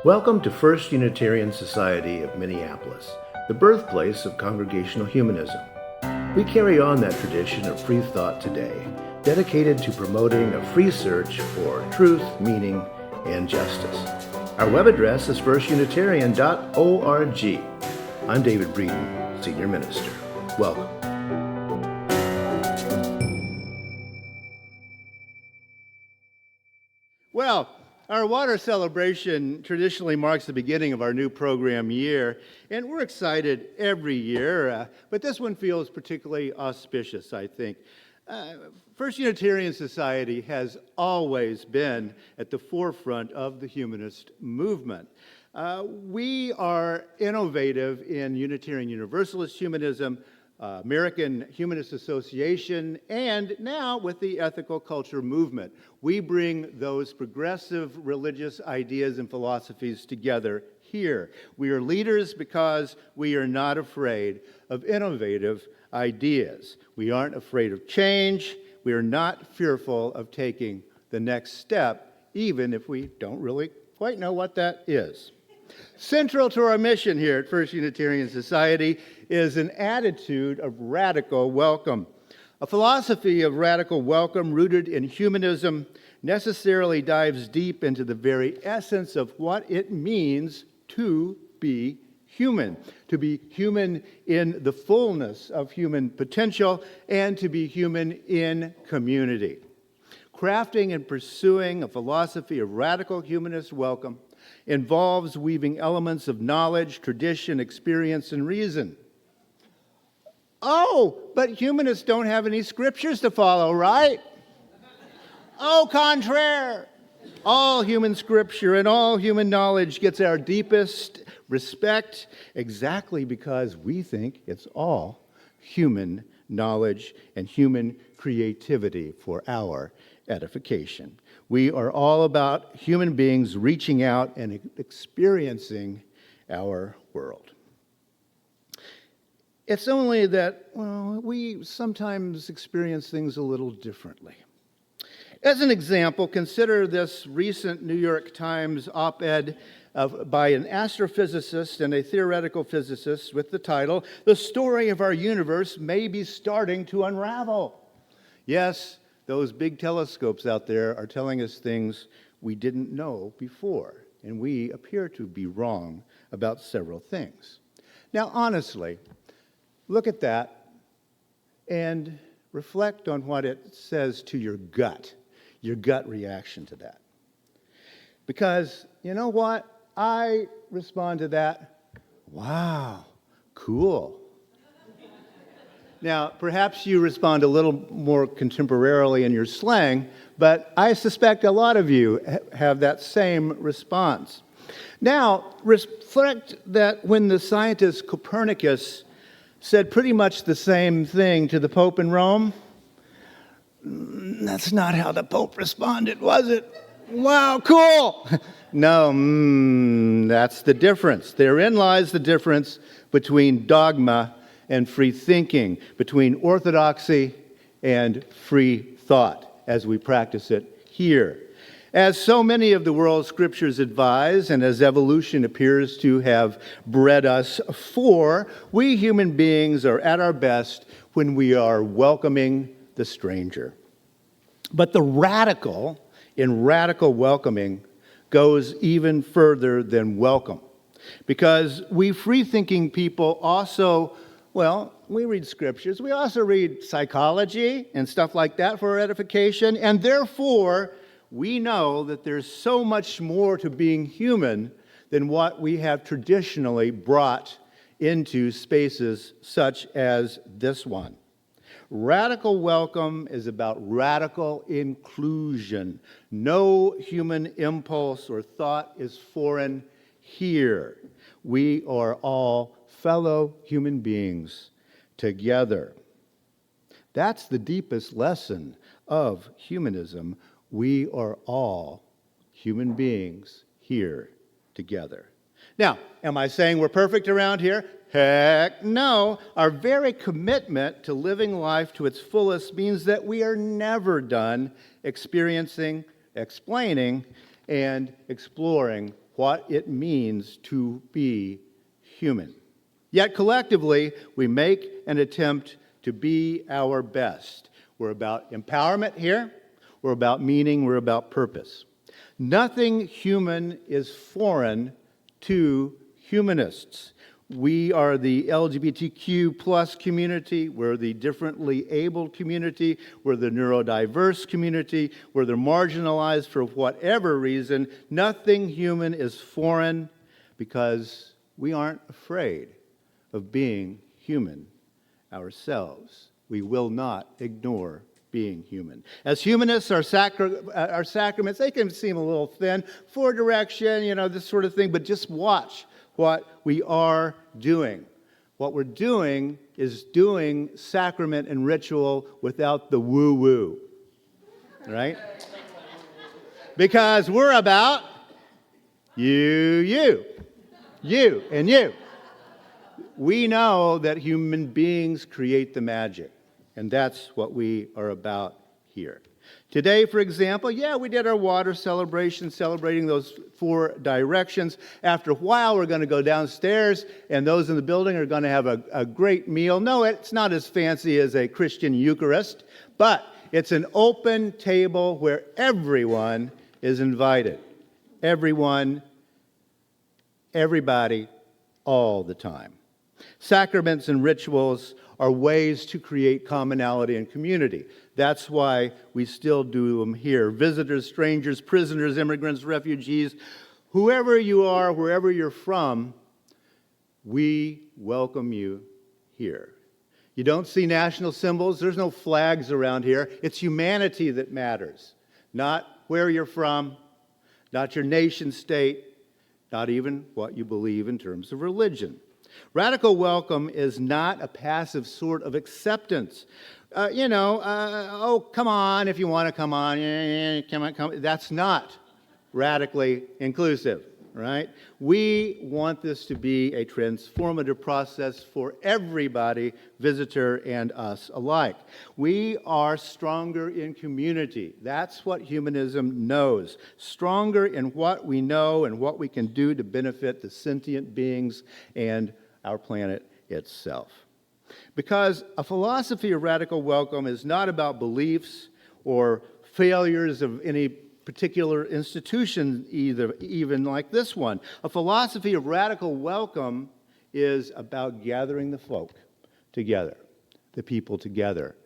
Welcome to First Unitarian Society of Minneapolis, the birthplace of Congregational Humanism. We carry on that tradition of free thought today, dedicated to promoting a free search for truth, meaning, and justice. Our web address is firstunitarian.org. I'm David Breeden, Senior Minister. Welcome. Well, our water celebration traditionally marks the beginning of our new program year, and we're excited every year, but this one feels particularly auspicious, I think. First Unitarian Society has always been at the forefront of the humanist movement. We are innovative in Unitarian Universalist humanism, American Humanist Association, and now with the ethical culture movement. We bring those progressive religious ideas and philosophies together here. We are leaders because we are not afraid of innovative ideas. We aren't afraid of change. We are not fearful of taking the next step, even if we don't really quite know what that is. Central to our mission here at First Unitarian Society is an attitude of radical welcome. A philosophy of radical welcome rooted in humanism necessarily dives deep into the very essence of what it means to be human in the fullness of human potential, and to be human in community. Crafting and pursuing a philosophy of radical humanist welcome involves weaving elements of knowledge, tradition, experience, and reason. Oh, but humanists don't have any scriptures to follow, right? Au contraire! All human scripture and all human knowledge gets our deepest respect exactly because we think it's all human knowledge and human creativity for our edification. We are all about human beings reaching out and experiencing our world. It's only that, we sometimes experience things a little differently. As an example, consider this recent New York Times op-ed by an astrophysicist and a theoretical physicist with the title, "The Story of Our Universe May Be Starting to Unravel." Yes, those big telescopes out there are telling us things we didn't know before, and we appear to be wrong about several things. Now, honestly, look at that and reflect on what it says to your gut reaction to that. Because, you know what? I respond to that, wow, cool. Now, perhaps you respond a little more contemporarily in your slang, but I suspect a lot of you have that same response. Now, reflect that when the scientist Copernicus said pretty much the same thing to the Pope in Rome, that's not how the Pope responded, was it? Wow, cool! No, that's the difference. Therein lies the difference between dogma and free thinking, between orthodoxy and free thought, as we practice it here. As so many of the world's scriptures advise, and as evolution appears to have bred us for, we human beings are at our best when we are welcoming the stranger. But the radical in radical welcoming goes even further than welcome, because we free-thinking people also, we read scriptures. We also read psychology and stuff like that for our edification. And therefore, we know that there's so much more to being human than what we have traditionally brought into spaces such as this one. Radical welcome is about radical inclusion. No human impulse or thought is foreign here. We are all fellow human beings together. That's the deepest lesson of humanism. We are all human beings here together. Now, am I saying we're perfect around here? Heck no. Our very commitment to living life to its fullest means that we are never done experiencing, explaining, and exploring what it means to be human. Yet collectively, we make an attempt to be our best. We're about empowerment here. We're about meaning. We're about purpose. Nothing human is foreign to humanists. We are the LGBTQ plus community. We're the differently abled community. We're the neurodiverse community. We're the marginalized for whatever reason. Nothing human is foreign because we aren't afraid of being human ourselves. We will not ignore being human. As humanists, our sacraments, they can seem a little thin, for direction, this sort of thing, but just watch what we are doing. What we're doing is doing sacrament and ritual without the woo-woo, right? Because we're about you, and you. We know that human beings create the magic, and that's what we are about here. Today, for example, we did our water celebration, celebrating those 4 directions. After a while, we're going to go downstairs, and those in the building are going to have a great meal. No, it's not as fancy as a Christian Eucharist, but it's an open table where everyone is invited. Everyone, everybody, all the time. Sacraments and rituals are ways to create commonality and community. That's why we still do them here. Visitors, strangers, prisoners, immigrants, refugees, whoever you are, wherever you're from, we welcome you here. You don't see national symbols. There's no flags around here. It's humanity that matters, not where you're from, not your nation state, not even what you believe in terms of religion. Radical welcome is not a passive sort of acceptance. Come on, if you want to come on. Come on. That's not radically inclusive, right? We want this to be a transformative process for everybody, visitor and us alike. We are stronger in community. That's what humanism knows. Stronger in what we know and what we can do to benefit the sentient beings and our planet itself. Because a philosophy of radical welcome is not about beliefs or failures of any particular institution, even like this one. A philosophy of radical welcome is about gathering the folk together, the people together,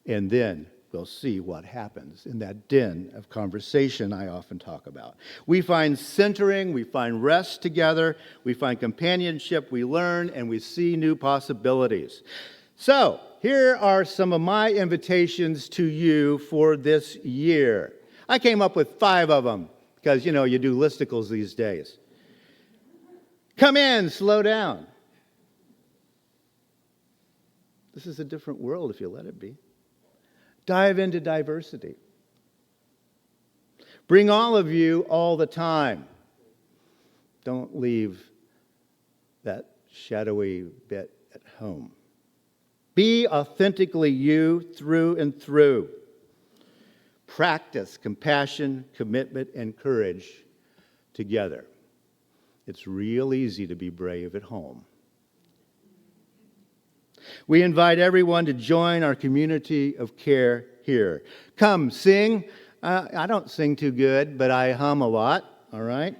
and then we'll see what happens in that den of conversation I often talk about. We find centering, we find rest together, we find companionship, we learn, and we see new possibilities. So, here are some of my invitations to you for this year. I came up with 5 of them, because, you do listicles these days. Come in, slow down. This is a different world if you let it be. Dive into diversity. Bring all of you all the time. Don't leave that shadowy bit at home. Be authentically you through and through. Practice compassion, commitment, and courage together. It's real easy to be brave at home. We invite everyone to join our community of care here. Come, sing. I don't sing too good, but I hum a lot, all right?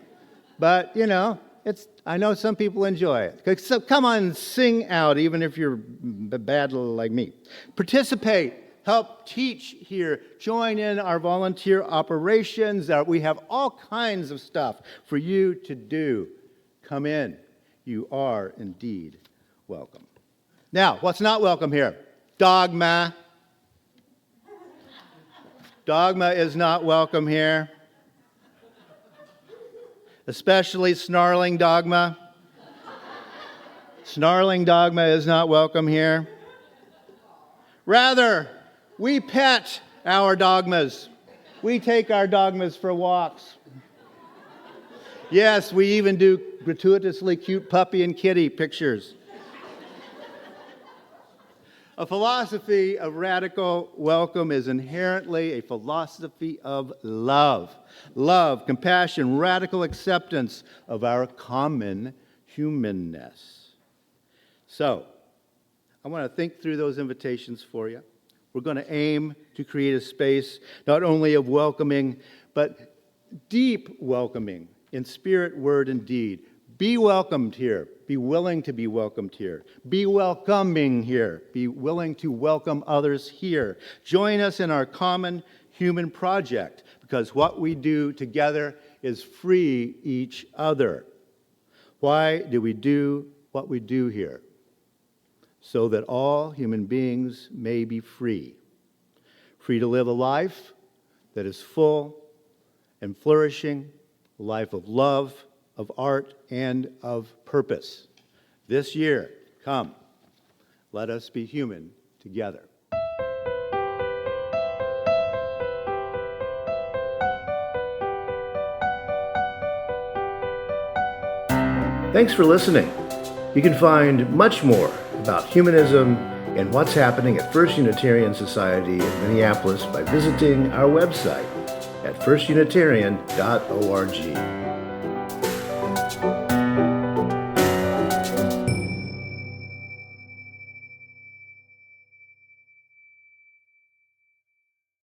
But, I know some people enjoy it. So come on, sing out, even if you're bad like me. Participate. Help teach here. Join in our volunteer operations. We have all kinds of stuff for you to do. Come in. You are indeed welcome. Now, what's not welcome here? Dogma. Dogma is not welcome here. Especially snarling dogma. Snarling dogma is not welcome here. Rather, we pet our dogmas. We take our dogmas for walks. Yes, we even do gratuitously cute puppy and kitty pictures. A philosophy of radical welcome is inherently a philosophy of love. Love, compassion, radical acceptance of our common humanness. So, I want to think through those invitations for you. We're going to aim to create a space not only of welcoming, but deep welcoming in spirit, word, and deed. Be welcomed here. Be willing to be welcomed here. Be welcoming here. Be willing to welcome others here. Join us in our common human project, because what we do together is free each other. Why do we do what we do here? So that all human beings may be free. Free to live a life that is full and flourishing, a life of love, of art, and of purpose. This year, come, let us be human together. Thanks for listening. You can find much more about humanism and what's happening at First Unitarian Society in Minneapolis by visiting our website at firstunitarian.org.